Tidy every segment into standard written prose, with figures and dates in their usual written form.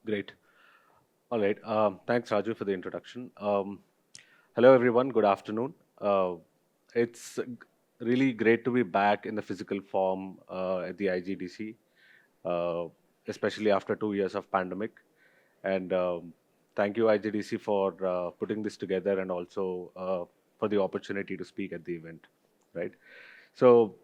Great. All right. Thanks, Raju, for the introduction. Hello, everyone. Good afternoon. It's really great to be back in the physical form at the IGDC, uh, especially after 2 years of pandemic. And thank you, IGDC, for putting this together and also for the opportunity to speak at the event. Right. So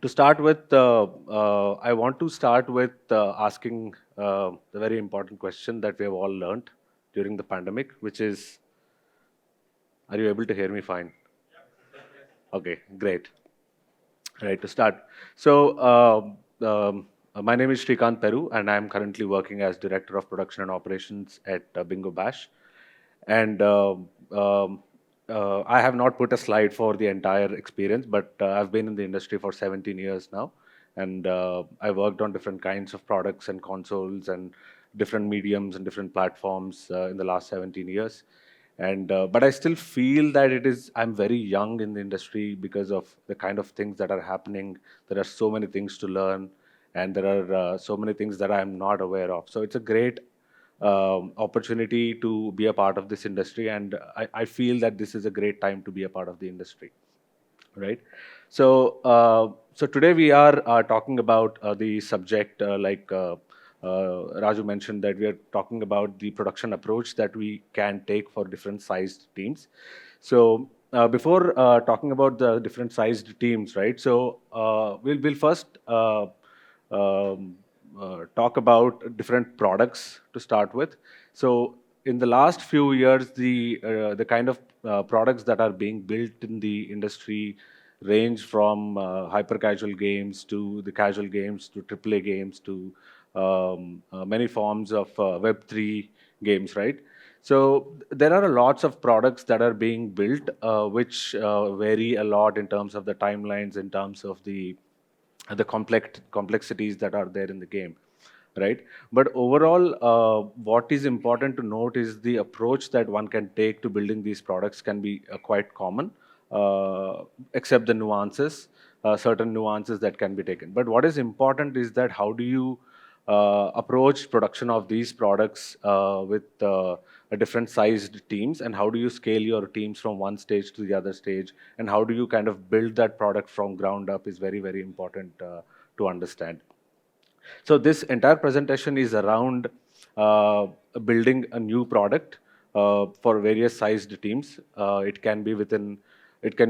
to start with, I want to start with asking the very important question that we have all learned during the pandemic, which is, are you able to hear me fine? Okay, great. Right, to start. So, my name is Srikant Peru, and I'm currently working as Director of Production and Operations at Bingo Bash. And I have not put a slide for the entire experience, but I've been in the industry for 17 years now, and I worked on different kinds of products and consoles and different mediums and different platforms in the last 17 years. And but I still feel that I'm very young in the industry because of the kind of things that are happening. There are so many things to learn, and there are so many things that I'm not aware of. So it's a great opportunity to be a part of this industry, and I feel that this is a great time to be a part of the industry, right? So today we are talking about the subject Raju mentioned that we are talking about the production approach that we can take for different sized teams. So before talking about the different sized teams, right? So we'll first talk about different products to start with. So in the last few years, the kind of products that are being built in the industry range from hyper casual games to the casual games to AAA games to many forms of Web3 games, right? So there are lots of products that are being built, which vary a lot in terms of the timelines, in terms of the complexities that are there in the game, right? But overall, what is important to note is the approach that one can take to building these products can be quite common, uh, except the nuances, certain nuances that can be taken. But what is important is that how do you approach production of these products with a different sized teams, and how do you scale your teams from one stage to the other stage, and how do you kind of build that product from ground up is very, very important to understand. So this entire presentation is around uh, building a new product for various sized teams. It can be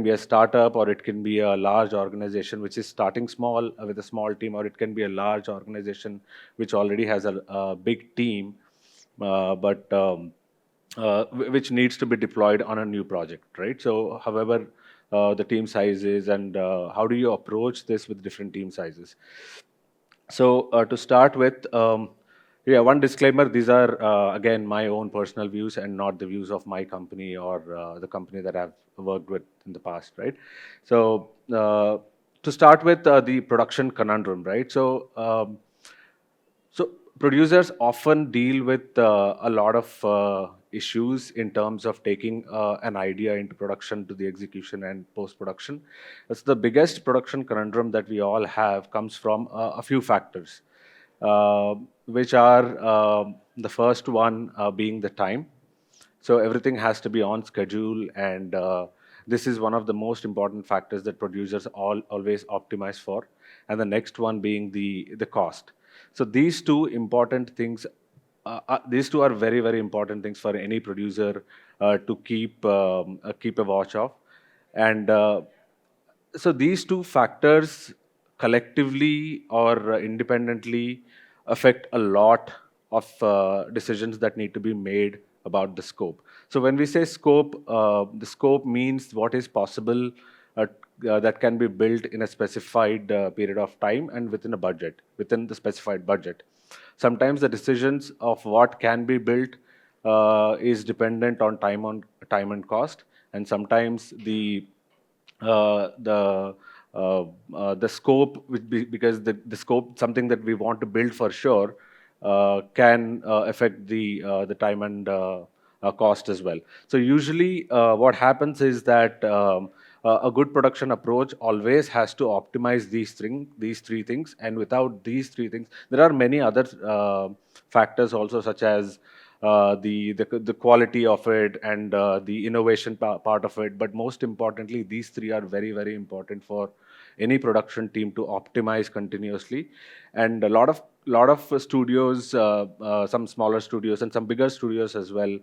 a startup, or it can be a large organization which is starting small with a small team, or it can be a large organization which already has a big team, but which needs to be deployed on a new project, right? So, however, the team size is, and how do you approach this with different team sizes? So to start with, yeah, one disclaimer: these are again my own personal views and not the views of my company or the company that I've worked with in the past, right? So to start with, the production conundrum, right? So producers often deal with a lot of issues in terms of taking an idea into production to the execution and post production. That's the biggest production conundrum that we all have comes from a few factors, uh, which are the first one being the time. So everything has to be on schedule, and this is one of the most important factors that producers always optimize for. And the next one being the cost. So these two important things, these two are very, very important things for any producer to keep a watch of. And so these two factors collectively or independently affect a lot of decisions that need to be made about the scope. So when we say scope, the scope means what is possible that can be built in a specified period of time and within a budget, within the specified budget. Sometimes the decisions of what can be built is dependent on time and cost, and sometimes the scope would be, because the scope, something that we want to build for sure, can affect the time and cost as well. So usually what happens is that a good production approach always has to optimize these three things. And without these three things, there are many other factors also, such as the quality of it and the innovation part of it. But most importantly, these three are very, very important for any production team to optimize continuously. And a lot of studios, some smaller studios and some bigger studios as well,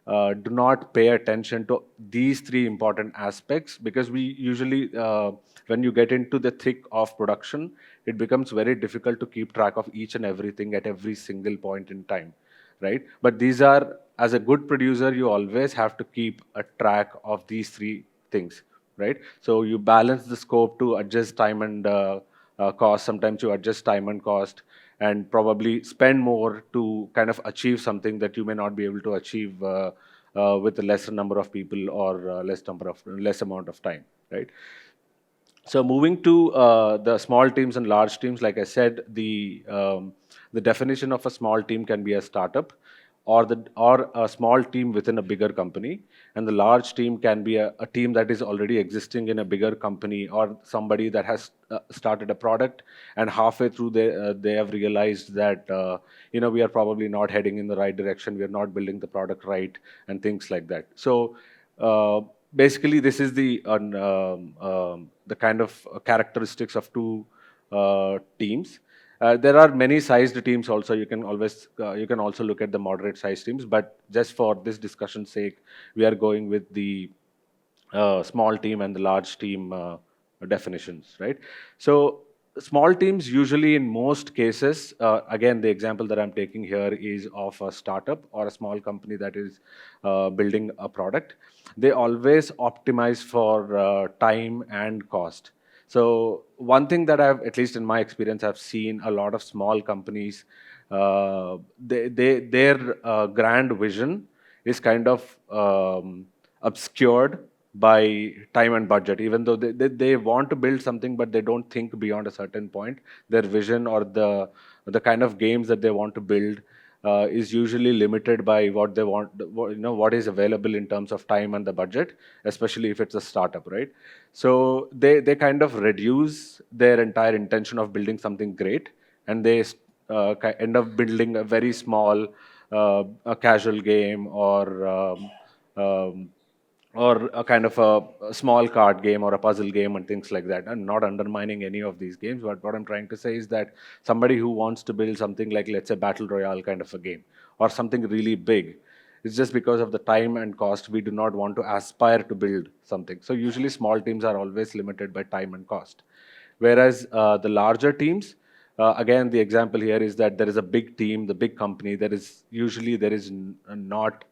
do not pay attention to these three important aspects, because we usually, when you get into the thick of production, it becomes very difficult to keep track of each and everything at every single point in time, right? But these are, as a good producer, you always have to keep a track of these three things, right? So you balance the scope to adjust time and cost. Sometimes you adjust time and cost, and probably spend more to kind of achieve something that you may not be able to achieve with a lesser number of people, or less amount of time, right? So moving to the small teams and large teams, like I said, the definition of a small team can be a startup, or a small team within a bigger company, and the large team can be a team that is already existing in a bigger company, or somebody that has started a product, and halfway through they have realized that we are probably not heading in the right direction, we are not building the product right, and things like that. So uh, basically, this is the kind of characteristics of two teams. There are many sized teams also. You can also look at the moderate sized teams, but just for this discussion's sake, we are going with the small team and the large team definitions, right? So small teams usually, in most cases, again, the example that I'm taking here is of a startup or a small company that is building a product. They always optimize for time and cost. So one thing that I've, at least in my experience, I've seen a lot of small companies, their grand vision is kind of obscured by time and budget. Even though they want to build something, but they don't think beyond a certain point. Their vision, or the kind of games that they want to build, is usually limited by what they want, what is available in terms of time and the budget, especially if it's a startup, right? So they kind of reduce their entire intention of building something great, and they end up building a very small, a casual game, um, or a kind of a small card game or a puzzle game and things like that. I'm not undermining any of these games, but what I'm trying to say is that somebody who wants to build something like, let's say, Battle Royale kind of a game, or something really big, it's just because of the time and cost, we do not want to aspire to build something. So usually small teams are always limited by time and cost. Whereas the larger teams, again, the example here is that there is a big team, the big company. There is not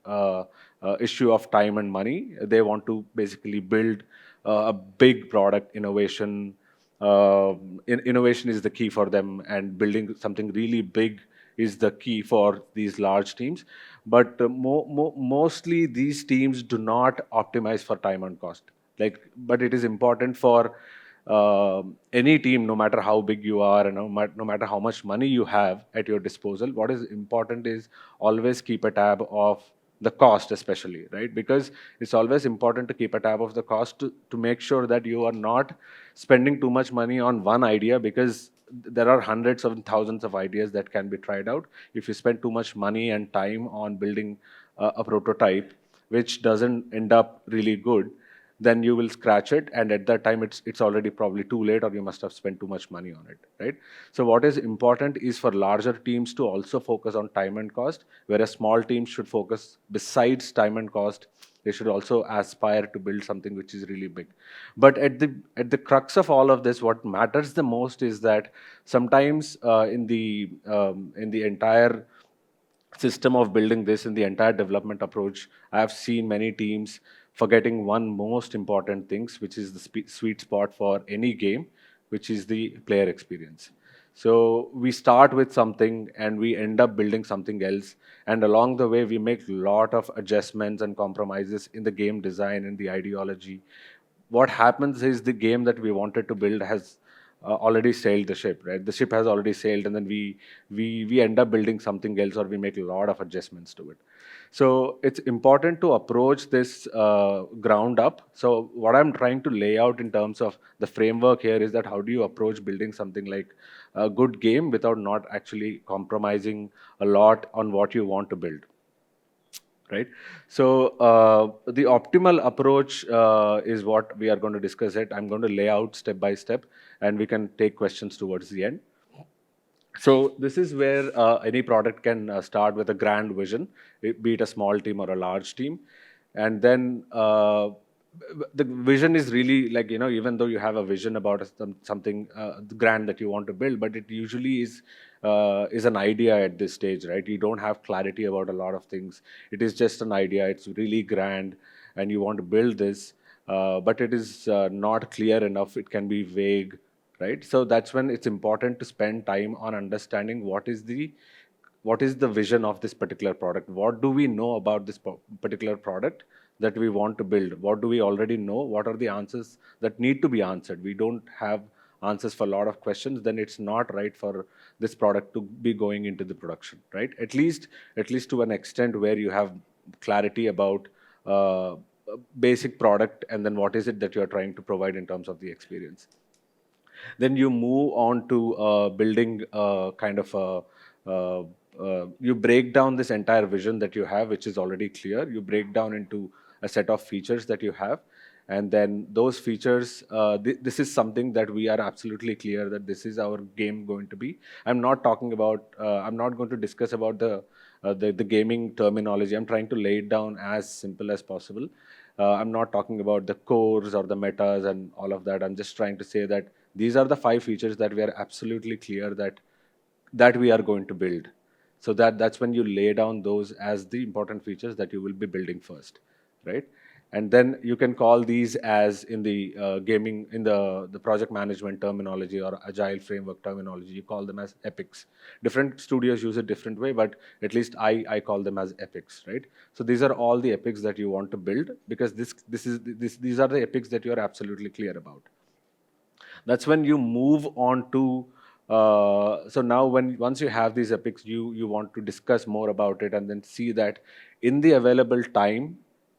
issue of time and money. They want to basically build a big product. Innovation is the key for them, and building something really big is the key for these large teams. But mostly these teams do not optimize for time and cost. But it is important for any team, no matter how big you are, and no matter how much money you have at your disposal. What is important is always keep a tab of the cost, especially, right? Because it's always important to keep a tab of the cost, to make sure that you are not spending too much money on one idea, because there are hundreds of thousands of ideas that can be tried out. If you spend too much money and time on building a prototype which doesn't end up really good, then you will scratch it, and at that time it's already probably too late, or you must have spent too much money on it, right? So what is important is for larger teams to also focus on time and cost, whereas small teams should focus, besides time and cost, they should also aspire to build something which is really big. But at the crux of all of this, what matters the most is that sometimes in the entire system of building this, in the entire development approach, I have seen many teams forgetting one most important things, which is the sweet spot for any game, which is the player experience. So we start with something and we end up building something else, and along the way we make a lot of adjustments and compromises in the game design and the ideology. What happens is the game that we wanted to build has already sailed the ship, right? The ship has already sailed, and then we end up building something else, or we make a lot of adjustments to it. So it's important to approach this ground up. So what I'm trying to lay out in terms of the framework here is that how do you approach building something like a good game without not actually compromising a lot on what you want to build, right? So the optimal approach is what we are going to discuss it. I'm going to lay out step by step, and we can take questions towards the end. So this is where any product can start with a grand vision, be it a small team or a large team, and then the vision is really like, even though you have a vision about something grand that you want to build, but it usually is an idea at this stage, right? You don't have clarity about a lot of things. It is just an idea. It's really grand, and you want to build this, but it is not clear enough. It can be vague, right? So that's when it's important to spend time on understanding what is the vision of this particular product. What do we know about this particular product that we want to build? What do we already know? What are the answers that need to be answered? We don't have answers for a lot of questions, then it's not right for this product to be going into the production, right? At least to an extent where you have clarity about basic product, and then what is it that you're trying to provide in terms of the experience. Then you move on to building kind of you break down this entire vision that you have, which is already clear. You break down into a set of features that you have, and then those features, this is something that we are absolutely clear that this is our game going to be. I'm not going to discuss about the gaming terminology. I'm trying to lay it down as simple as possible. I'm not talking about the cores or the metas and all of that. I'm just trying to say that these are the 5 features that we are absolutely clear that we are going to build. So that's when you lay down those as the important features that you will be building first, right? And then you can call these as in the gaming, in the project management terminology or agile framework terminology, you call them as epics. Different studios use it different way, but at least I call them as epics, right? So these are all the epics that you want to build, because these are the epics that you are absolutely clear about. That's when you move on to so now once you have these epics, you want to discuss more about it, and then see that in the available time,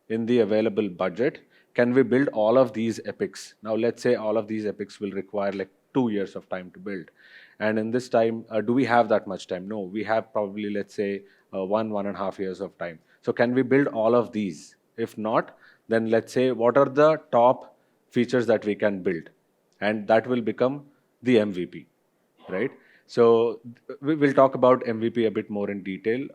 in the available budget, can we build all of these epics? Now let's say all of these epics will require like 2 years of time to build, and in this time, do we have that much time? No, we have probably, let's say, 1.5 years of time. So can we build all of these? If not, then let's say what are the top features that we can build, and that will become the MVP, right? So we will talk about MVP a bit more in detail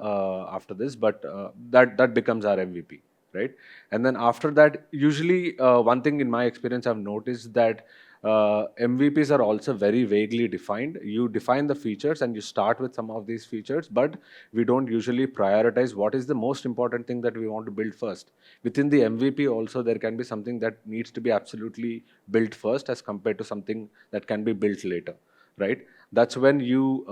after this, but that becomes our MVP, right? And then after that, usually one thing in my experience I've noticed that MVPs are also very vaguely defined. You define the features and you start with some of these features, but we don't usually prioritize what is the most important thing that we want to build first. Within the MVP also, there can be something that needs to be absolutely built first as compared to something that can be built later, right? That's when you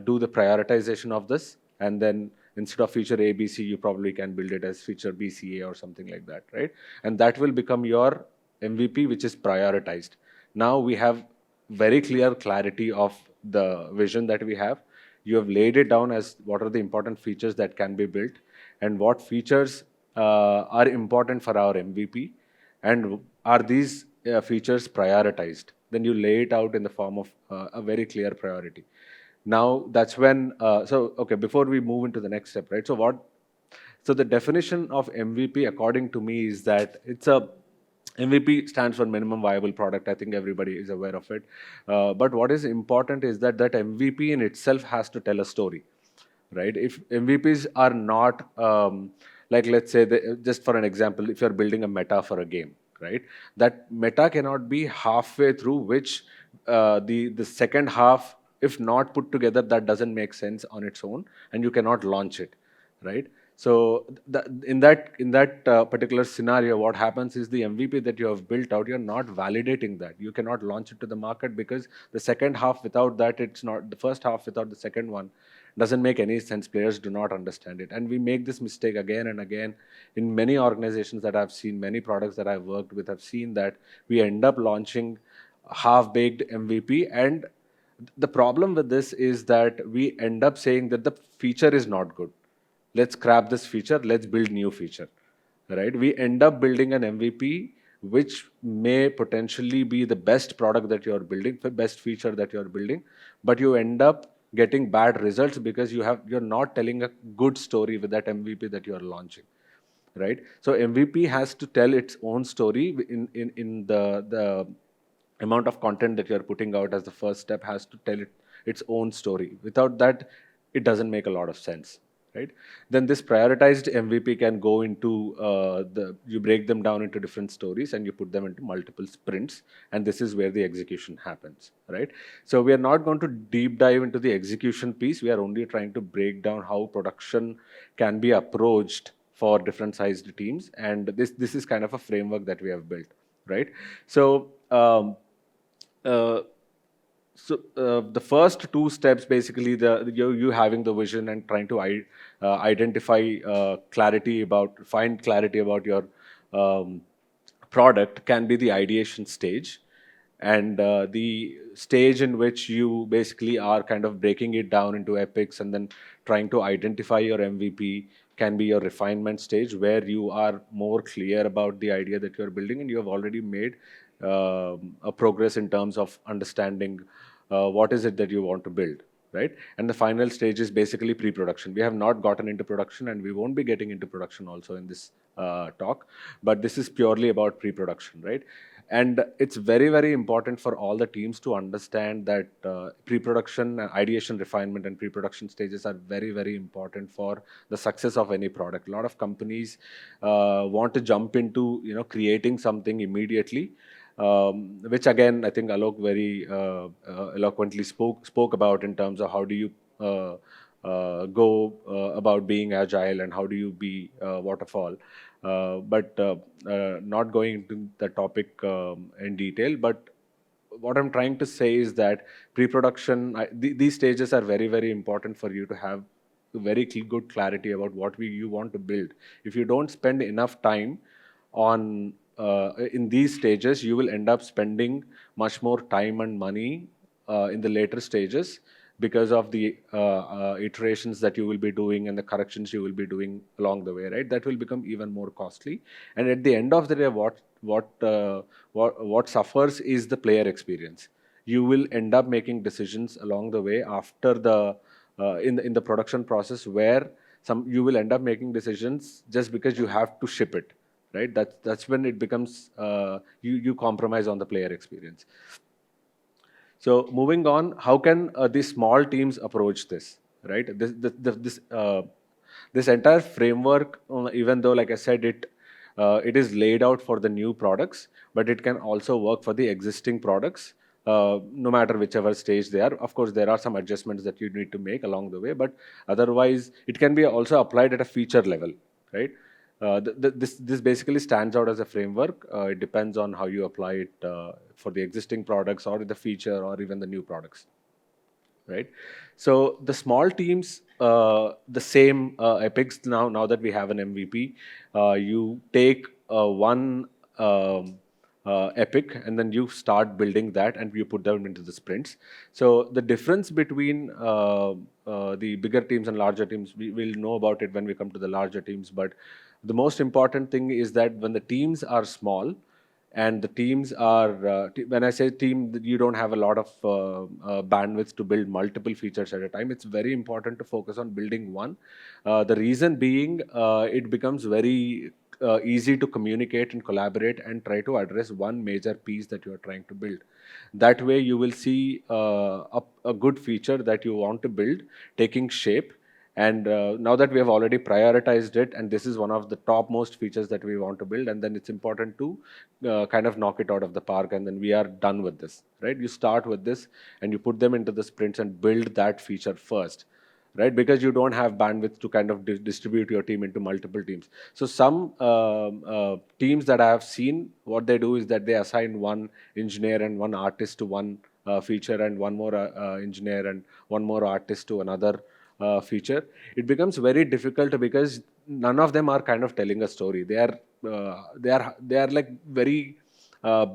do the prioritization of this, and then instead of feature ABC, you probably can build it as feature BCA or something like that, right? And that will become your MVP, which is prioritized. Now we have very clear clarity of the vision that we have. You have laid it down as what are the important features that can be built, and what features are important for our MVP, and are these features prioritized. Then you lay it out in the form of a very clear priority. Now that's when okay, before we move into the next step, right? So the definition of MVP according to me is that it's a MVP stands for minimum viable product. I think everybody is aware of it. But what is important is that MVP in itself has to tell a story, right? If MVPs are not like, let's say, just for an example, if you're building a meta for a game, right? That meta cannot be halfway through, which the second half, if not put together, that doesn't make sense on its own, and you cannot launch it, right? So in that particular scenario, what happens is the MVP that you have built out, you're not validating that. You cannot launch it to the market, because the second half without that, it's not the first half without the second one doesn't make any sense. Players do not understand it, and we make this mistake again and again in many organizations that I've seen, many products that I've worked with. I've seen that we end up launching half-baked MVP. And the problem with this is that we end up saying that the feature is not good. Let's scrap this feature, let's build new feature, right? We end up building an MVP which may potentially be the best product that you're building, the best feature that you're building, but you end up getting bad results because you're not telling a good story with that MVP that you're launching, right? So MVP has to tell its own story in the amount of content that you're putting out as the first step has to tell its own story. Without that, it doesn't make a lot of sense, right? Then this prioritized MVP can go into you break them down into different stories and you put them into multiple sprints, and this is where the execution happens, right? So we are not going to deep dive into the execution piece. We are only trying to break down how production can be approached for different sized teams, and this is kind of a framework that we have built, right? So uh, the first two steps, basically, you having the vision and trying to identify find clarity about your um, product, can be the ideation stage, and the stage in which you basically are kind of breaking it down into epics and then trying to identify your MVP can be your refinement stage, where you are more clear about the idea that you're building and you have already made a progress in terms of understanding what is it that you want to build, right? And the final stage is basically pre-production. We have not gotten into production, and we won't be getting into production also in this talk, but this is purely about pre-production, right? And it's very, very important for all the teams to understand that pre-production, ideation, refinement, and pre-production stages are very, very important for the success of any product. A lot of companies want to jump into, creating something immediately, which again I think Alok very eloquently spoke about in terms of how do you go about being agile and how do you be waterfall. But not going into the topic in detail, but what I'm trying to say is that pre-production, these stages are very, very important for you to have very good clarity about what you want to build. If you don't spend enough time on in these stages, you will end up spending much more time and money in the later stages because of the iterations that you will be doing and the corrections you will be doing along the way, right? That will become even more costly. And at the end of the day, what suffers is the player experience. You will end up making decisions along the way after the in the production process where you will end up making decisions just because you have to ship it, right? That's when it becomes you compromise on the player experience. So moving on, how can these small teams approach this, right? This entire framework, even though, like I said, it is laid out for the new products, but it can also work for the existing products, no matter whichever stage they are. Of course, there are some adjustments that you need to make along the way, but otherwise, it can be also applied at a feature level, right? This basically stands out as a framework. It depends on how you apply it for the existing products or the feature or even the new products, right? So the small teams, the same epics now that we have an MVP, you take one epic and then you start building that and you put them into the sprints. So the difference between the bigger teams and larger teams, we will know about it when we come to the larger teams, but the most important thing is that when the teams are small and the teams are when I say team, you don't have a lot of bandwidth to build multiple features at a time. It's very important to focus on building one. The reason being, it becomes very easy to communicate and collaborate and try to address one major piece that you are trying to build. That way you will see a good feature that you want to build taking shape. And now that we have already prioritized it, and this is one of the topmost features that we want to build, and then it's important to kind of knock it out of the park, and then we are done with this, right? You start with this and you put them into the sprints and build that feature first, right? Because you don't have bandwidth to kind of distribute your team into multiple teams. So some teams that I have seen, what they do is that they assign one engineer and one artist to one feature, and one more engineer and one more artist to another feature. It becomes very difficult because none of them are kind of telling a story. They are like very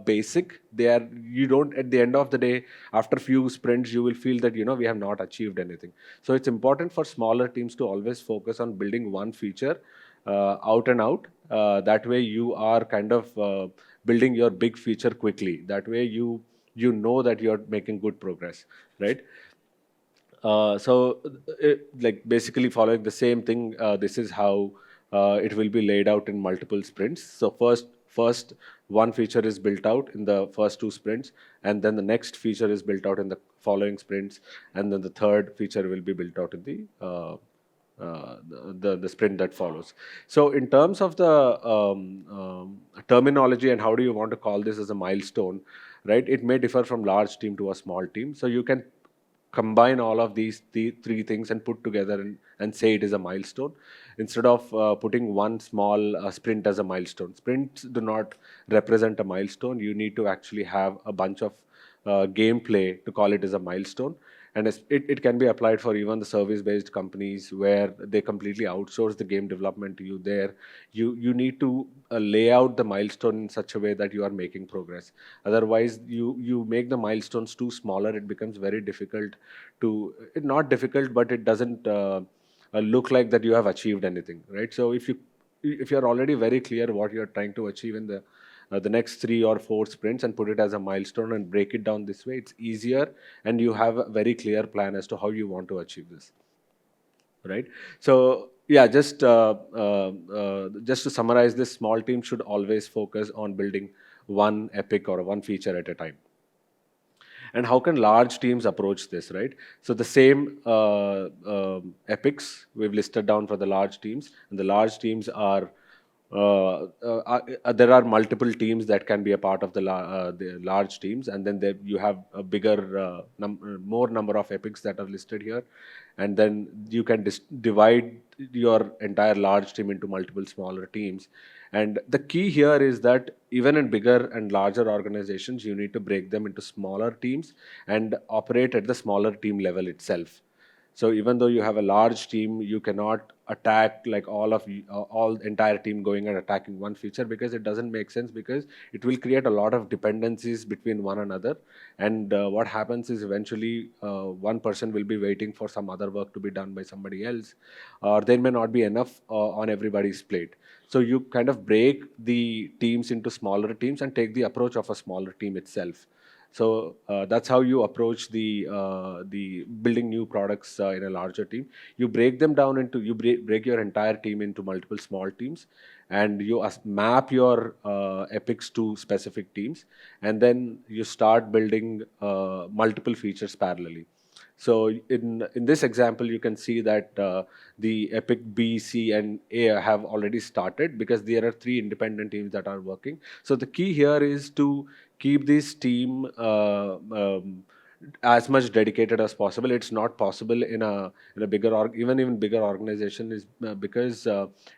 basic. They are, you don't, at the end of the day, after few sprints, you will feel that, we have not achieved anything. So it's important for smaller teams to always focus on building one feature out and out. That way you are kind of building your big feature quickly. That way you know that you're making good progress, right? Like basically following the same thing, this is how it will be laid out in multiple sprints. So first one feature is built out in the first two sprints, and then the next feature is built out in the following sprints, and then the third feature will be built out in the sprint that follows. So in terms of the terminology and how do you want to call this as a milestone, right? It may differ from large team to a small team. So you can combine all of the three things and put together and say it is a milestone instead of putting one small sprint as a milestone. Sprints do not represent a milestone. You need to actually have a bunch of gameplay to call it as a milestone. And it can be applied for even the service-based companies where they completely outsource the game development to you. There, you need to lay out the milestone in such a way that you are making progress. Otherwise, you make the milestones too smaller. It becomes very difficult to, not difficult, but it doesn't look like that you have achieved anything, right? So if you're already very clear what you're trying to achieve in the next 3 or 4 sprints and put it as a milestone and break it down this way, it's easier, and you have a very clear plan as to how you want to achieve this, right? So yeah, just to summarize, this small team should always focus on building one epic or one feature at a time. And how can large teams approach this, right? So the same epics we've listed down for the large teams, and the large teams are there are multiple teams that can be a part of the large teams, and then you have a bigger more number of epics that are listed here, and then you can divide your entire large team into multiple smaller teams. And the key here is that even in bigger and larger organizations, you need to break them into smaller teams and operate at the smaller team level itself. So even though you have a large team, you cannot attack like all entire team going and attacking one feature, because it doesn't make sense, because it will create a lot of dependencies between one another. And what happens is eventually one person will be waiting for some other work to be done by somebody else, or there may not be enough on everybody's plate. So you kind of break the teams into smaller teams and take the approach of a smaller team itself. So that's how you approach the building new products in a larger team. You break them down into, break your entire team into multiple small teams, and you map your epics to specific teams, and then you start building multiple features parallelly. So in this example, you can see that the epic B, C, and A have already started because there are 3 independent teams that are working. So the key here is to keep this team as much dedicated as possible. It's not possible in a bigger even bigger organization, is because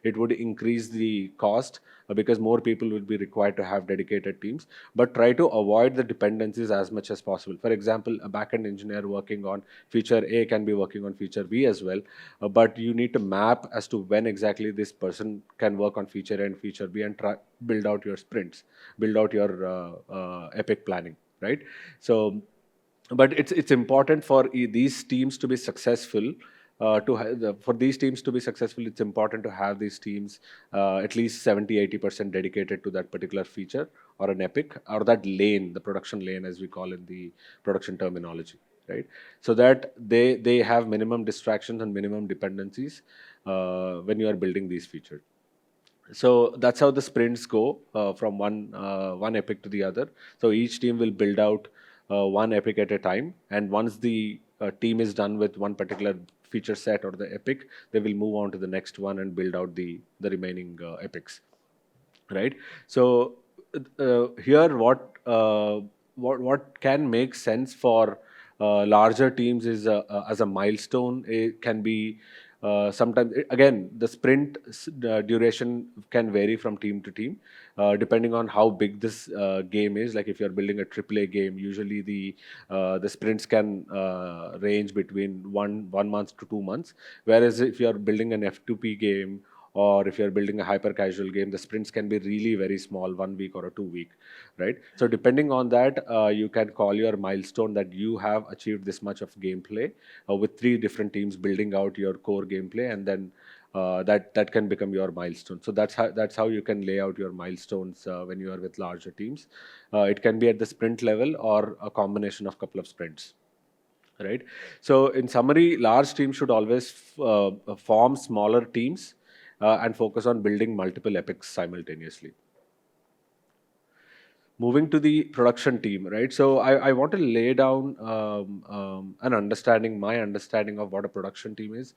it would increase the cost, because more people will be required to have dedicated teams. But try to avoid the dependencies as much as possible. For example, a backend engineer working on feature A can be working on feature B as well, but you need to map as to when exactly this person can work on feature A and feature B, and build out your sprints, build out your epic planning, right? So but it's important for these teams to be successful. For these teams to be successful, it's important to have these teams at least 70-80% dedicated to that particular feature or an epic, or that lane, the production lane as we call in the production terminology, right? So that they have minimum distractions and minimum dependencies when you are building these features. So that's how the sprints go from one epic to the other. So each team will build out one epic at a time, and once the team is done with one particular feature set or the epic, they will move on to the next one and build out the remaining epics, right? So here, what can make sense for larger teams is as a milestone. It can be sometimes, again, the sprint duration can vary from team to team depending on how big this game is. Like if you're building a AAA game, usually the sprints can range between one month to 2 months. Whereas if you're building an F2P game or if you're building a hyper casual game, the sprints can be really very small, 1 week or a 2 week, right? So depending on that, you can call your milestone that you have achieved this much of gameplay with three different teams building out your core gameplay, and then that can become your milestone. So that's how you can lay out your milestones when you are with larger teams. It can be at the sprint level or a combination of couple of sprints, right? So in summary, large teams should always form smaller teams and focus on building multiple epics simultaneously. Moving to the production team, right? So I want to lay down my understanding of what a production team is,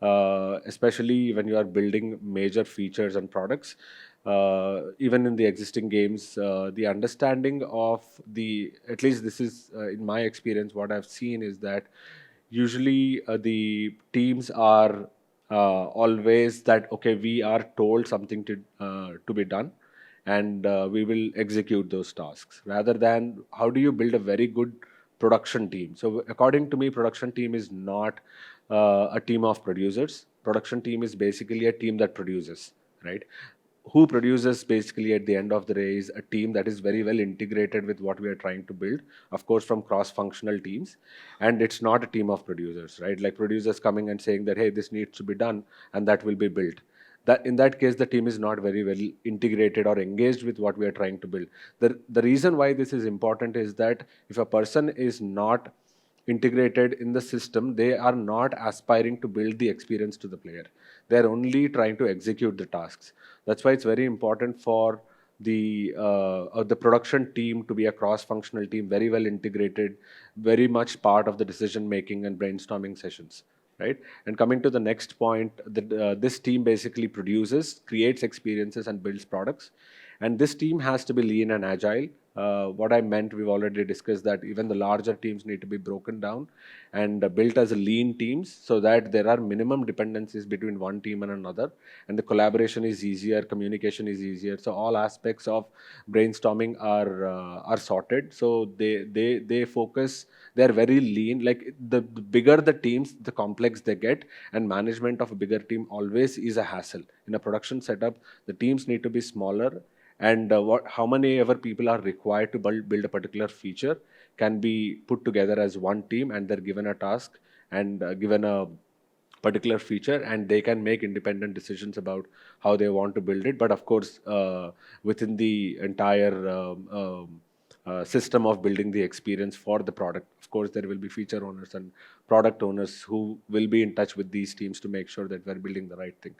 especially when you are building major features and products. Even in the existing games, the understanding of at least this is in my experience, what I've seen is that usually the teams are always that, okay, we are told something to be done, and we will execute those tasks, rather than how do you build a very good production team. So according to me, production team is not a team of producers. Production team is basically a team that produces, right? Who produces basically at the end of the day is a team that is very well integrated with what we are trying to build, of course from cross functional teams. And it's not a team of producers, right? Like producers coming and saying that, hey, this needs to be done, and that will be built. That in that case, the team is not very well integrated or engaged with what we are trying to build. The reason why this is important is that if a person is not integrated in the system, they are not aspiring to build the experience to the player. They are only trying to execute the tasks. That's why it's very important for the production team to be a cross-functional team, very well integrated, very much part of the decision making and brainstorming sessions, right? And coming to the next point, this team basically produces, creates experiences, and builds products. And this team has to be lean and agile. What I meant, we've already discussed that even the larger teams need to be broken down and built as lean teams, so that there are minimum dependencies between one team and another, and the collaboration is easier, communication is easier. So all aspects of brainstorming are sorted. So they focus. They're very lean. Like the bigger the teams, the complex they get, and management of a bigger team always is a hassle. In a production setup, the teams need to be smaller, and how many ever people are required to build a particular feature can be put together as one team, and they're given a task and given a particular feature, and they can make independent decisions about how they want to build it. But of course, within the entire system of building the experience for the product, of course there will be feature owners and product owners who will be in touch with these teams to make sure that we're building the right thing.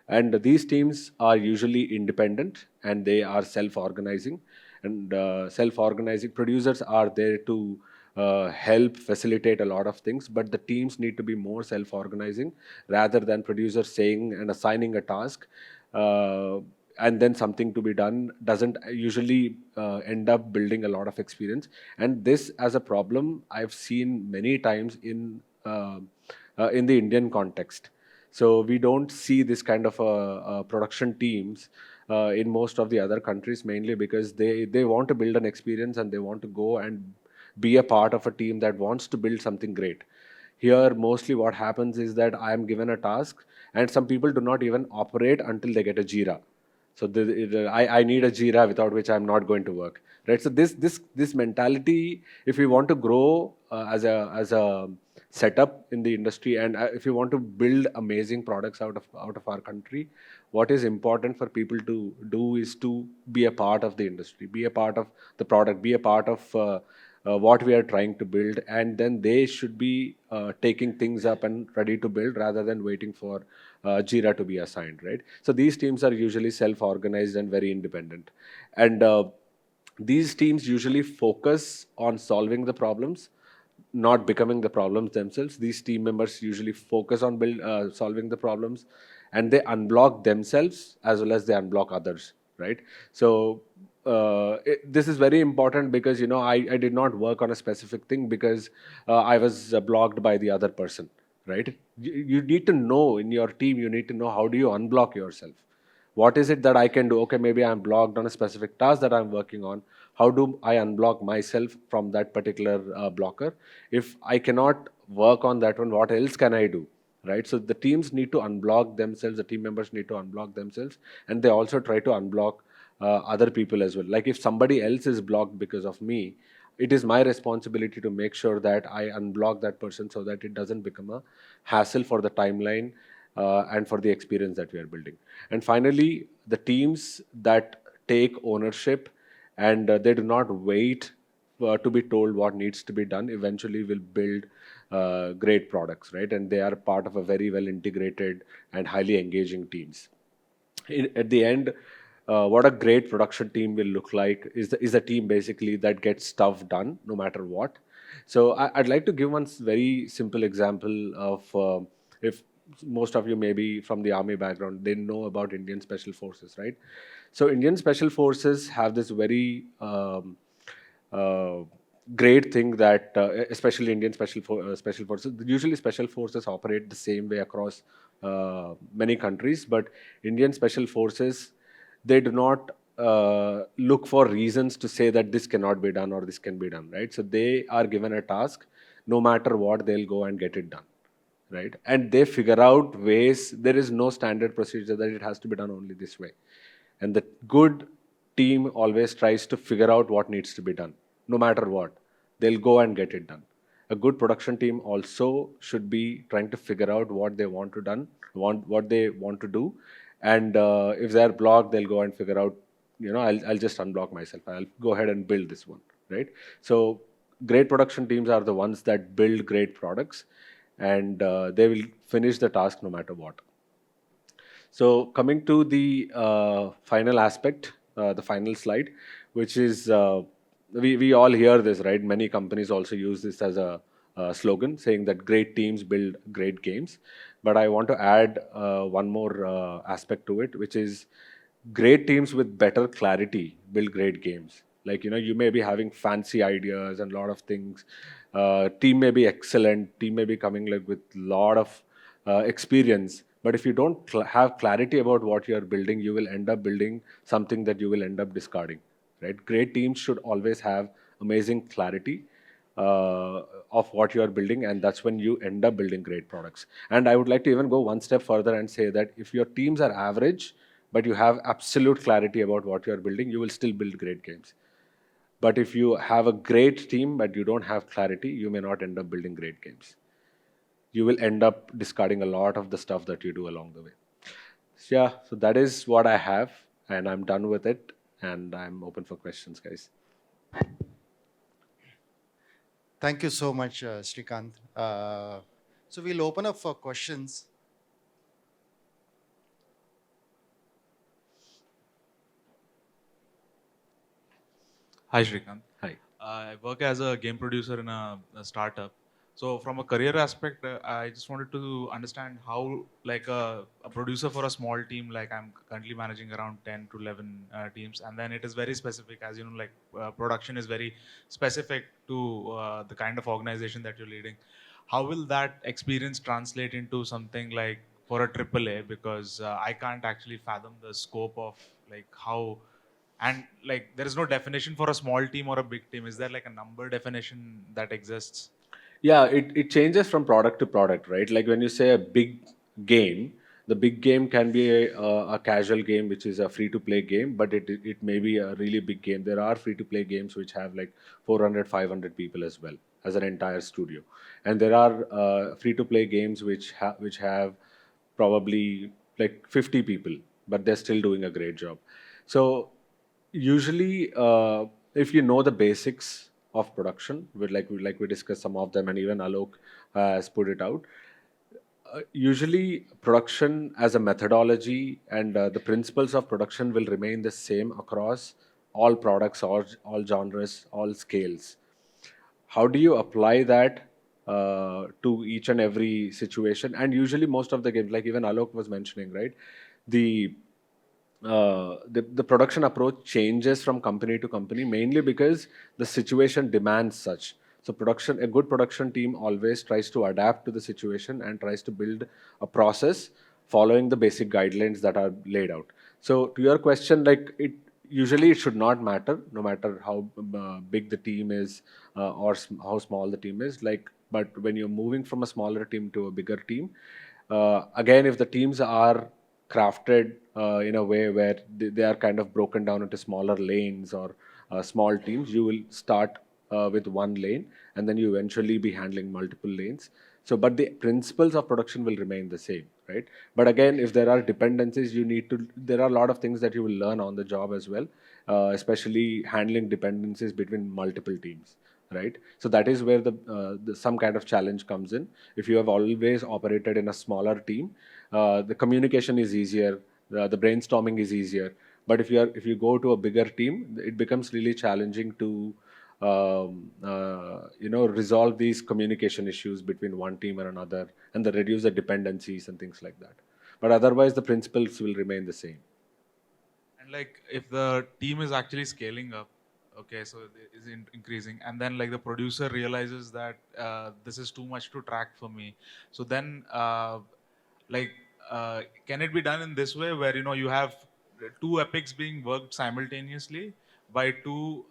And these teams are usually independent, and they are self-organizing. And self-organizing producers are there to help facilitate a lot of things, but the teams need to be more self-organizing, rather than producers saying and assigning a task, uh, and then something to be done doesn't usually end up building a lot of experience. And this as a problem I've seen many times in the Indian context. So we don't see this kind of production teams in most of the other countries, mainly because they want to build an experience, and they want to go and be a part of a team that wants to build something great. Here, mostly what happens is that I am given a task, and some people do not even operate until they get a Jira. So I need a Jira, without which I'm not going to work, right? So this mentality, if we want to grow as a setup in the industry, and if you want to build amazing products out of our country, what is important for people to do is to be a part of the industry, be a part of the product, be a part of what we are trying to build, and then they should be taking things up and ready to build, rather than waiting for Jira to be assigned, right? So these teams are usually self-organized and very independent, and these teams usually focus on solving the problems, not becoming the problems themselves. These team members usually focus on solving the problems, and they unblock themselves as well as they unblock others, right? So this is very important, because I did not work on a specific thing because I was blocked by the other person, right? You need to know in your team, you need to know how do you unblock yourself. What is it that I can do? Okay, maybe I'm blocked on a specific task that I'm working on. How do I unblock myself from that particular blocker? If I cannot work on that one, what else can I do? right? So the teams need to unblock themselves, the team members need to unblock themselves, and they also try to unblock other people as well. Like if somebody else is blocked because of me, it is my responsibility to make sure that I unblock that person so that it doesn't become a hassle for the timeline and for the experience that we are building. And finally, the teams that take ownership and they do not wait to be told what needs to be done eventually will build great products, right? And they are part of a very well integrated and highly engaging teams. At the end, what a great production team will look like is a team basically that gets stuff done no matter what. So I'd like to give one very simple example of if most of you maybe from the army background, they know about Indian Special Forces, right? So Indian Special Forces have this very uh, great thing that, especially Indian Special Forces, usually Special Forces operate the same way across many countries, but Indian Special Forces, they do not look for reasons to say that this cannot be done or this can be done, right? So they are given a task, no matter what, they'll go and get it done, right? And they figure out ways. There is no standard procedure that it has to be done only this way. And the good team always tries to figure out what needs to be done, no matter what. They'll go and get it done. A good production team also should be trying to figure out what they want to done, want what they want to do, and if they're blocked, they'll go and figure out. I'll just unblock myself. I'll go ahead and build this one, right? So great production teams are the ones that build great products, and they will finish the task no matter what. So coming to the final aspect, the final slide, which is we all hear this, right? Many companies also use this as a slogan, saying that great teams build great games. But I want to add one more aspect to it, which is great teams with better clarity build great games. Like, you may be having fancy ideas and a lot of things. Team may be excellent, team may be coming like with lot of experience, but if you don't have clarity about what you are building, you will end up building something that you will end up discarding, right? Great teams should always have amazing clarity of what you are building, and that's when you end up building great products. And I would like to even go one step further and say that if your teams are average but you have absolute clarity about what you are building, you will still build great games. But if you have a great team but you don't have clarity, you may not end up building great games. You will end up discarding a lot of the stuff that you do along the way. So yeah, so that is what I have, and I'm done with it, and I'm open for questions, guys. Thank you so much, Srikant. So we'll open up for questions. Hi, Srikant. Hi. I work as a game producer in a startup. So, from a career aspect, I just wanted to understand how, like a producer for a small team, like I'm currently managing around 10 to 11 teams, and then it is very specific, as you know, like production is very specific to the kind of organization that you're leading. How will that experience translate into something like for a AAA? Because I can't actually fathom the scope of like how and like there is no definition for a small team or a big team. Is there like a number definition that exists? Yeah, it changes from product to product, right? Like when you say a big game, the big game can be a casual game, which is a free to play game, but it may be a really big game. There are free to play games which have like 400, 500 people as well as an entire studio. And there are free to play games which have probably like 50 people, but they're still doing a great job. So usually, if you know the basics of production, we discussed some of them, and even Alok has put it out. Usually, production as a methodology and the principles of production will remain the same across all products, all genres, all scales. How do you apply that to each and every situation? And usually, most of the games, like even Alok was mentioning, right? The the production approach changes from company to company, mainly because the situation demands such. So a good production team always tries to adapt to the situation and tries to build a process following the basic guidelines that are laid out. So to your question, like it should not matter, no matter how big the team is or how small the team is. Like, but when you're moving from a smaller team to a bigger team, Again, if the teams are crafted in a way where they are kind of broken down into smaller lanes or small teams, you will start with one lane and then you eventually be handling multiple lanes. So, but the principles of production will remain the same, right? But again, if there are dependencies, there are a lot of things that you will learn on the job as well, especially handling dependencies between multiple teams, right? So that is where the some kind of challenge comes in. If you have always operated in a smaller team, the communication is easier, the brainstorming is easier. But if you go to a bigger team, it becomes really challenging to resolve these communication issues between one team and another, and the reduce the dependencies and things like that. But otherwise, the principles will remain the same. And like if the team is actually scaling up, okay, so it is increasing, and then like the producer realizes that this is too much to track for me. So then, like, can it be done in this way where you have two epics being worked simultaneously by two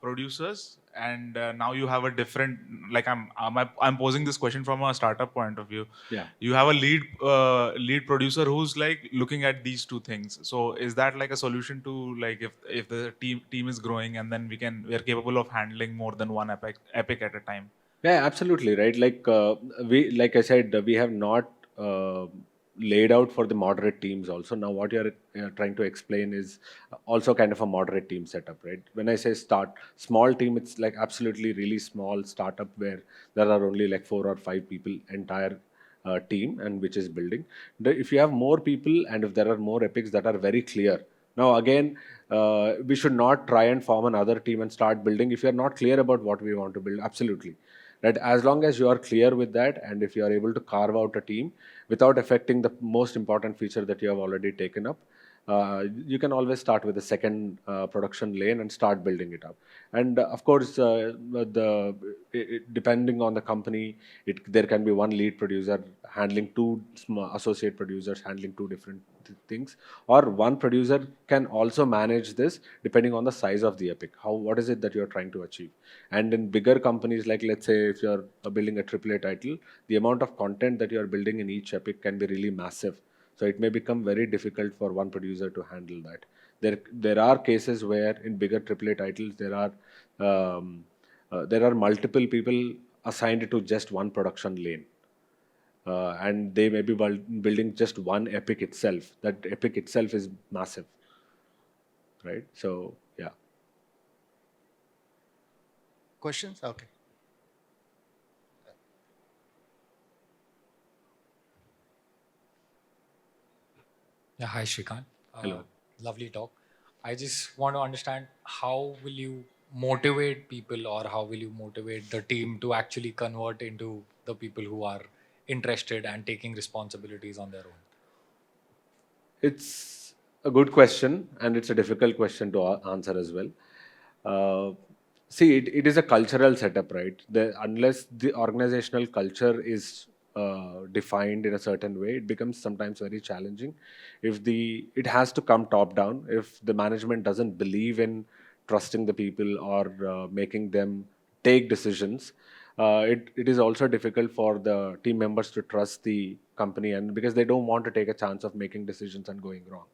producers, and now you have a different, like I'm posing this question from a startup point of view. Yeah. You have a lead producer who's like looking at these two things. So is that like a solution to, like, if the team is growing and then we are capable of handling more than one epic at a time? Yeah, absolutely right. Like I said, we have not laid out for the moderate teams also. Now, what you're trying to explain is also kind of a moderate team setup, right? When I say small team, it's like absolutely really small startup where there are only like 4 or 5 people entire team and which is building. If you have more people and if there are more epics that are very clear. Now, again, we should not try and form another team and start building if you're not clear about what we want to build. Absolutely. Right? As long as you are clear with that, and if you are able to carve out a team without affecting the most important feature that you have already taken up, you can always start with a second production lane and start building it up. And of course, depending on the company, there can be one lead producer handling two associate producers handling two different things, or one producer can also manage this depending on the size of the epic. What is it that you're trying to achieve? And in bigger companies, like let's say if you're building a AAA title, the amount of content that you're building in each epic can be really massive. So it may become very difficult for one producer to handle that. There are cases where in bigger AAA titles there are multiple people assigned to just one production lane, and they may be building just one epic itself. That epic itself is massive, right? So yeah. Questions? Okay. Yeah, hi Srikant. Hello. Lovely talk. I just want to understand how will you motivate people, or how will you motivate the team to actually convert into the people who are interested and taking responsibilities on their own? It's a good question, and it's a difficult question to answer as well. Uh, See, it is a cultural setup, right? Unless the organizational culture is defined in a certain way, it becomes sometimes very challenging. It has to come top down. If the management doesn't believe in trusting the people or making them take decisions, it is also difficult for the team members to trust the company, and because they don't want to take a chance of making decisions and going wrong.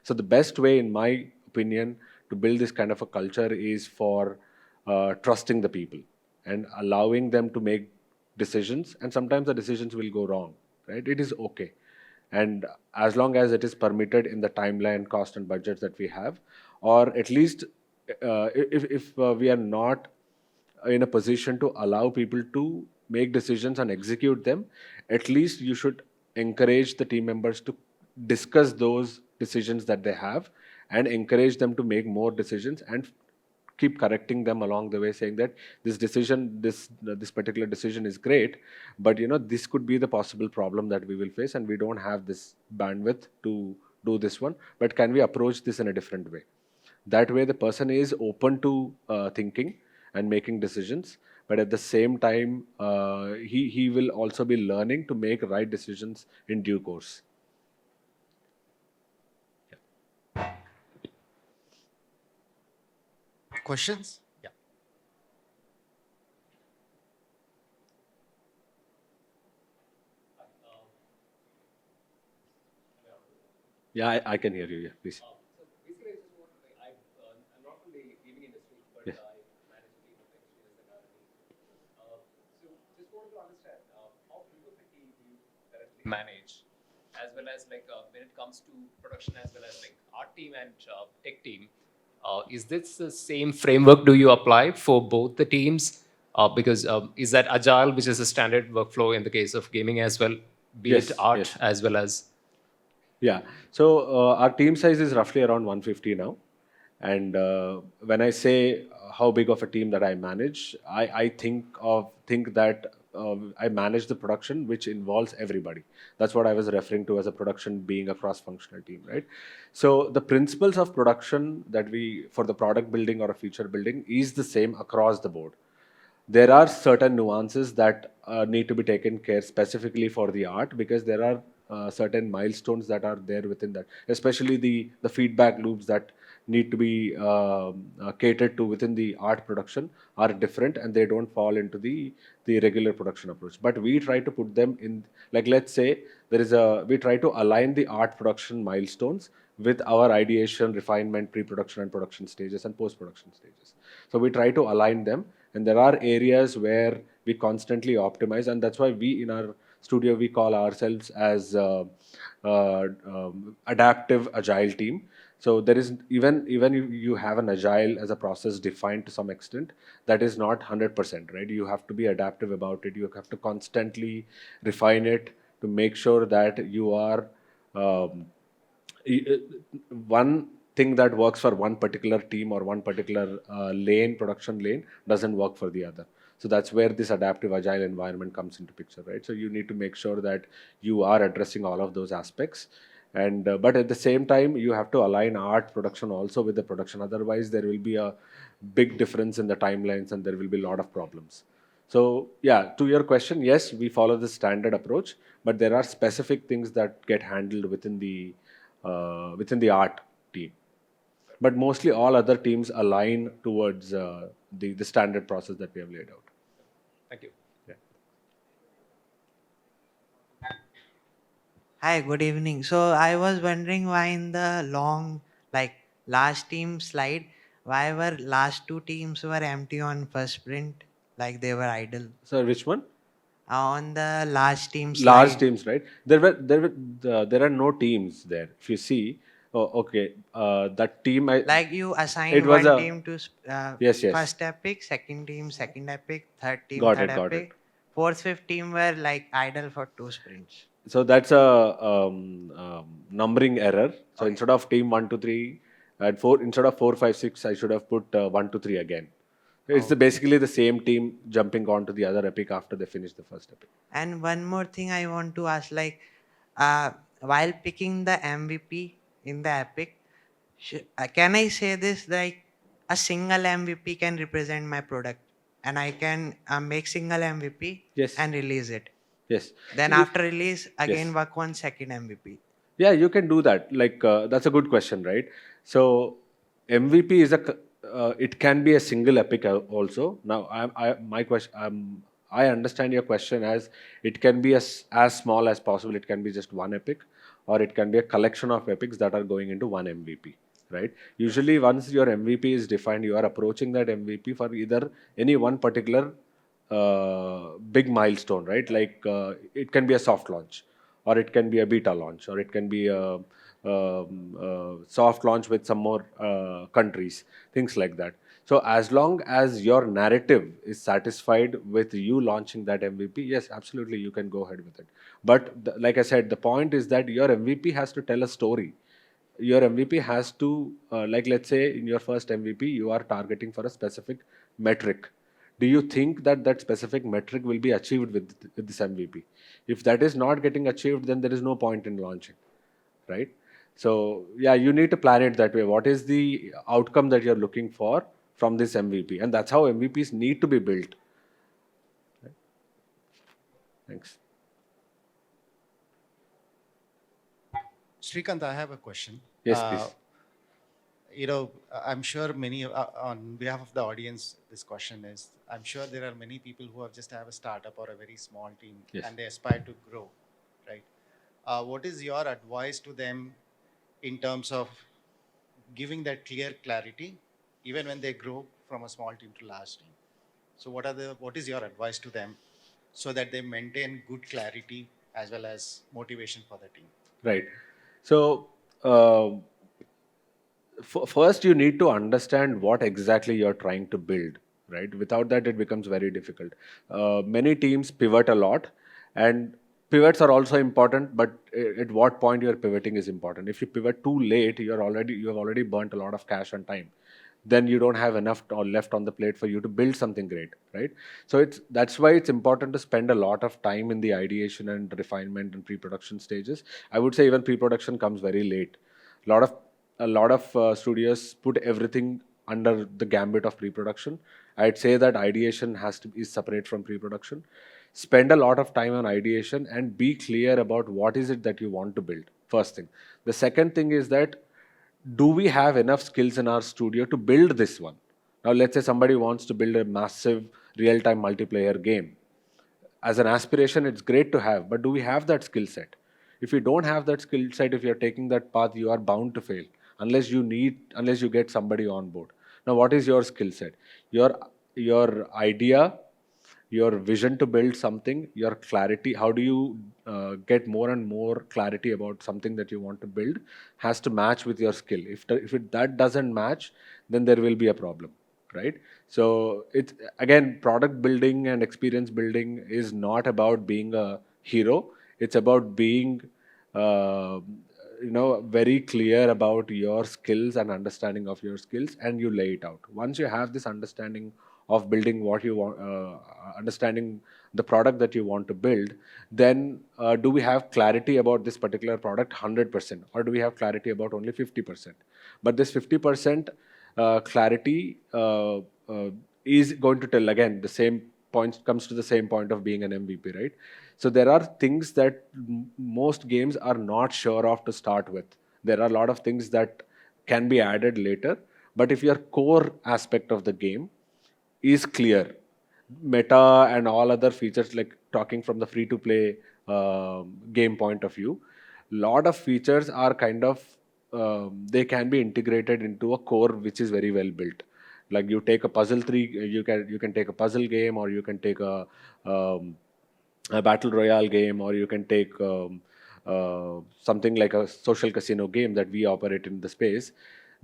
So the best way, in my opinion, to build this kind of a culture is for trusting the people and allowing them to make decisions. And sometimes the decisions will go wrong, right? It is okay. And as long as it is permitted in the timeline, cost, and budgets that we have, or at least if we are not in a position to allow people to make decisions and execute them, at least you should encourage the team members to discuss those decisions that they have and encourage them to make more decisions and keep correcting them along the way, saying that this particular decision is great, but this could be the possible problem that we will face, and we don't have this bandwidth to do this one, but can we approach this in a different way? That way the person is open to thinking and making decisions, but at the same time he will also be learning to make right decisions in due course. Questions? Yeah. Yeah, I can hear you. Yeah, please. So basically, I just want to, I'm not from the gaming industry, but Yes. I manage a team of engineers and R&D. So just wanted to understand how big of a team do you currently manage, as well as like when it comes to production, as well as like art team and tech team. Is this the same framework do you apply for both the teams? Because is that agile, which is a standard workflow in the case of gaming as well, be it Yes. art Yes. as well as Yeah. So our team size is roughly around 150 now. And when I say how big of a team that I manage, I think that I manage the production which involves everybody. That's what I was referring to as a production being a cross-functional team, right? So the principles of production that we for the product building or a feature building is the same across the board. There are certain nuances that need to be taken care specifically for the art, because there are certain milestones that are there within that, especially the feedback loops that need to be catered to within the art production are different, and they don't fall into the regular production approach. But we try to put them in, like, let's say we try to align the art production milestones with our ideation, refinement, pre-production and production stages and post-production stages. So we try to align them, and there are areas where we constantly optimize, and that's why we in our studio we call ourselves as adaptive agile team. So there is, even if you have an agile as a process defined to some extent, that is not 100%, right? You have to be adaptive about it. You have to constantly refine it to make sure that you are um, one thing that works for one particular team or one particular production lane doesn't work for the other. So that's where this adaptive agile environment comes into picture, right? So you need to make sure that you are addressing all of those aspects, and but at the same time you have to align art production also with the production. Otherwise there will be a big difference in the timelines and there will be a lot of problems. So yeah, to your question, yes, we follow the standard approach, but there are specific things that get handled within the art team. But mostly all other teams align towards the standard process that we have laid out. thank you. Yeah. Hi, good evening. So I was wondering why in the long, like last team slide, why were last two teams were empty on first sprint, like they were idle. So which one? On the last team Large slide, teams, right? There are no teams there. If you see, oh, okay, that team, like you it assign was one a team to yes, yes, first epic, second team second epic, third team got third it, got it. epic, fourth, fifth team were like idle for two sprints. So that's a numbering error. So Okay. instead of team 1 to 3 and 4, instead of 4, 5, 6, I should have put 1 to 3 again. It's Okay. basically the same team jumping onto the other epic after they finish the first epic. And one more thing I want to ask, like, uh, while picking the MVP in the epic, can I say this like a single MVP can represent my product, and I can make single MVP Yes, and release it. yes. Then See, after release, again yes. work on second MVP. Yeah, you can do that. Like that's a good question, right? So MVP is it can be a single epic also. Now, my question, I understand your question as it can be as small as possible. It can be just one epic, or it can be a collection of epics that are going into one MVP, right? Usually, once your MVP is defined, you are approaching that MVP for either any one particular big milestone, right? Like it can be a soft launch, or it can be a beta launch, or it can be a soft launch with some more countries, things like that. So as long as your narrative is satisfied with you launching that MVP, yes, absolutely, you can go ahead with it. But like I said, the point is that your MVP has to tell a story. Your MVP has to, like, let's say in your first MVP, you are targeting for a specific metric. Do you think that that specific metric will be achieved with this MVP? If that is not getting achieved, then there is no point in launching, right? So yeah, you need to plan it that way. What is the outcome that you're looking for from this MVP? And that's how MVPs need to be built. Right? Thanks. Srikant, I have a question. Yes, please. I'm sure many, on behalf of the audience, this question is, I'm sure there are many people who have just have a startup or a very small team Yes. and they aspire to grow, right? What is your advice to them in terms of giving that clear clarity, even when they grow from a small team to large team? So what is your advice to them so that they maintain good clarity as well as motivation for the team? Right. So, first you need to understand what exactly you're trying to build, right? Without that, it becomes very difficult. Many teams pivot a lot, and pivots are also important, but at what point you're pivoting is important. If you pivot too late, you have already burnt a lot of cash and time. Then you don't have enough or left on the plate for you to build something great, right? So that's why it's important to spend a lot of time in the ideation and refinement and pre-production stages. I would say even pre-production comes very late. A lot of studios put everything under the gambit of pre-production. I'd say that ideation is separate from pre-production. Spend a lot of time on ideation and be clear about what is it that you want to build. First thing. The second thing is that, do we have enough skills in our studio to build this one? Now, let's say somebody wants to build a massive real-time multiplayer game. As an aspiration, it's great to have, but do we have that skill set? If you don't have that skill set, if you're taking that path, you are bound to fail unless you get somebody on board. Now, what is your skill set? Your idea, your vision to build something, your clarity, how do you get more and more clarity about something that you want to build, has to match with your skill. That doesn't match, then there will be a problem, right? So it's, again, product building and experience building is not about being a hero. It's about being uh, very clear about your skills and understanding of your skills, and you lay it out. Once you have this understanding of building what you want, understanding the product that you want to build, then do we have clarity about this particular product 100%, or do we have clarity about only 50%? But this 50% clarity is going to tell, again, the same point comes to the same point of being an MVP, right? So there are things that most games are not sure of to start with. There are a lot of things that can be added later, but if your core aspect of the game is clear, meta and all other features, like talking from the free to play game point of view, lot of features are kind of they can be integrated into a core which is very well built. Like you take a you can take a puzzle game, or you can take um, a battle royale game, or you can take something like a social casino game that we operate in the space.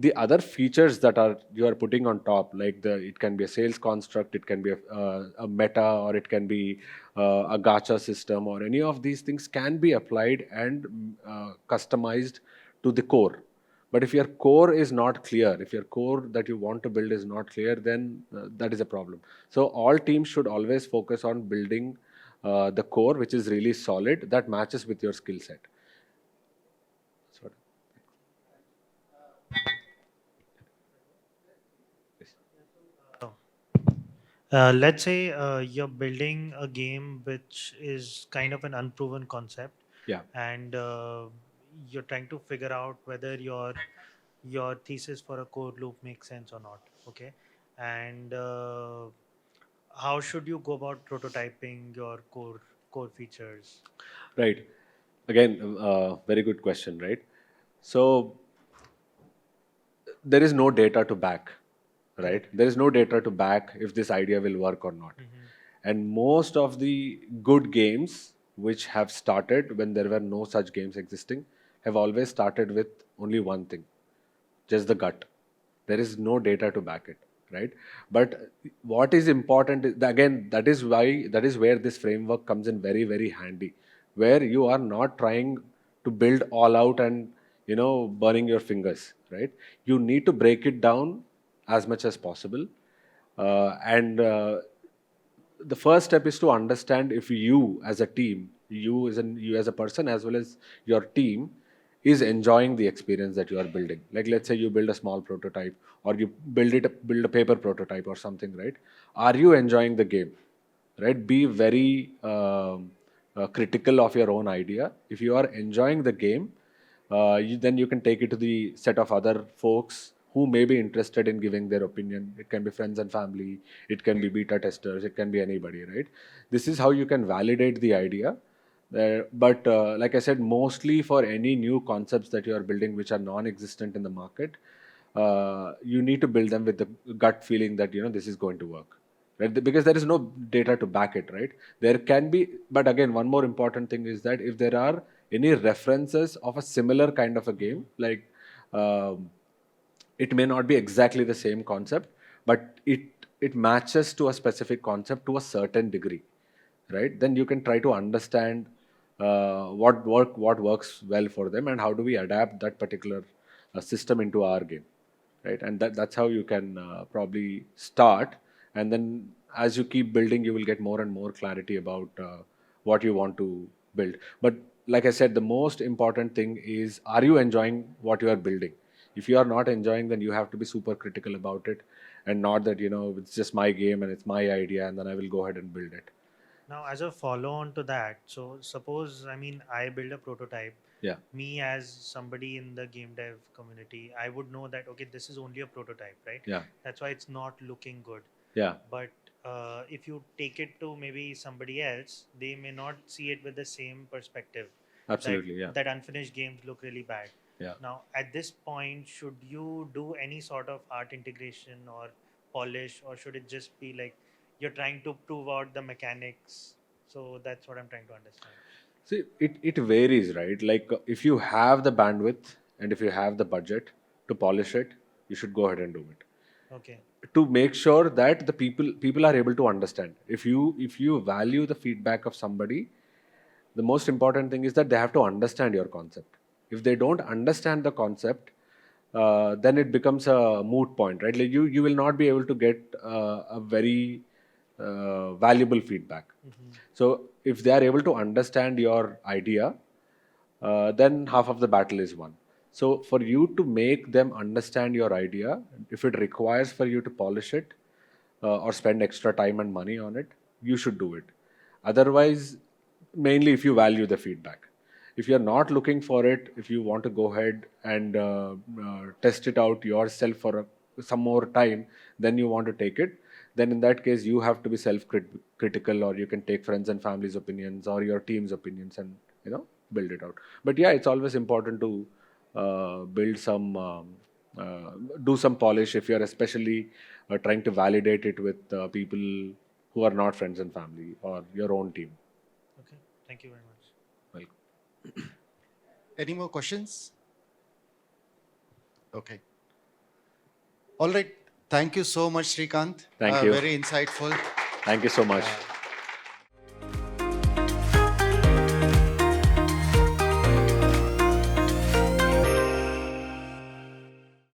The other features that are you are putting on top, like it can be a sales construct, it can be a meta, or it can be a gacha system, or any of these things can be applied and customized to the core. But if your core is not clear, if your core that you want to build is not clear, then that is a problem. So all teams should always focus on building the core which is really solid, that matches with your skill set. Sort of. Let's say you're building a game which is kind of an unproven concept, Yeah. and you're trying to figure out whether your thesis for a core loop makes sense or not. Okay, and how should you go about prototyping your core features? Right. Again, very good question, right? So there is no data to back, right? There is no data to back if this idea will work or not. And most of the good games which have started when there were no such games existing have always started with only one thing, just the gut. There is no data to back it, right? But what is important is, again, that is where this framework comes in very, very handy, where you are not trying to build all out and burning your fingers, right? You need to break it down as much as possible, and the first step is to understand if you as a team, you as a person, as well as your team, is enjoying the experience that you are building. Like, let's say you build a small prototype, or you build a paper prototype or something, right? Are you enjoying the game, right? Be very critical of your own idea. If you are enjoying the game, then you can take it to the set of other folks who may be interested in giving their opinion. It can be friends and family, it can be beta testers, it can be anybody, right? This is how you can validate the idea. But like I said, mostly for any new concepts that you are building which are non-existent in the market, you need to build them with the gut feeling that this is going to work, right? Because there is no data to back it, right? There can be, but again, one more important thing is that if there are any references of a similar kind of a game, like um, it may not be exactly the same concept, but it matches to a specific concept to a certain degree, right? Then you can try to understand what works well for them, and how do we adapt that particular system into our game, right? And that's how you can probably start, and then as you keep building, you will get more and more clarity about what you want to build. But like I said, the most important thing is, are you enjoying what you are building? If you are not enjoying, then you have to be super critical about it, and not that it's just my game and it's my idea and then I will go ahead and build it. Now, as a follow on to that, so suppose, I mean, I build a prototype. Yeah, Me, as somebody in the game dev community, I would know that, okay, this is only a prototype, right? yeah, That's why it's not looking good. yeah, But if you take it to maybe somebody else, they may not see it with the same perspective, that absolutely, yeah, that unfinished games look really bad. yeah. Now, at this point, should you do any sort of art integration or polish, or should it just be like you're trying to prove out the mechanics? So that's what I'm trying to understand. See, it varies, right? Like if you have the bandwidth and if you have the budget to polish it, you should go ahead and do it, Okay. to make sure that the people are able to understand. If you value the feedback of somebody, the most important thing is that they have to understand your concept. If they don't understand the concept, then it becomes a moot point, right? Like you will not be able to get a very valuable feedback. So if they are able to understand your idea, then half of the battle is won. So for you to make them understand your idea, if it requires for you to polish it or spend extra time and money on it, you should do it. Otherwise, mainly if you value the feedback. If you're not looking for it, if you want to go ahead and test it out yourself for some more time, then you want to take it, then in that case you have to be self-critical, or you can take friends and family's opinions or your team's opinions and build it out. But yeah, it's always important to build some uh, do some polish if you're especially trying to validate it with people who are not friends and family or your own team. Okay. Thank you very much. Welcome. Any more questions? Okay. All right. Thank you so much, Srikant. Thank you. Very insightful. Thank you so much.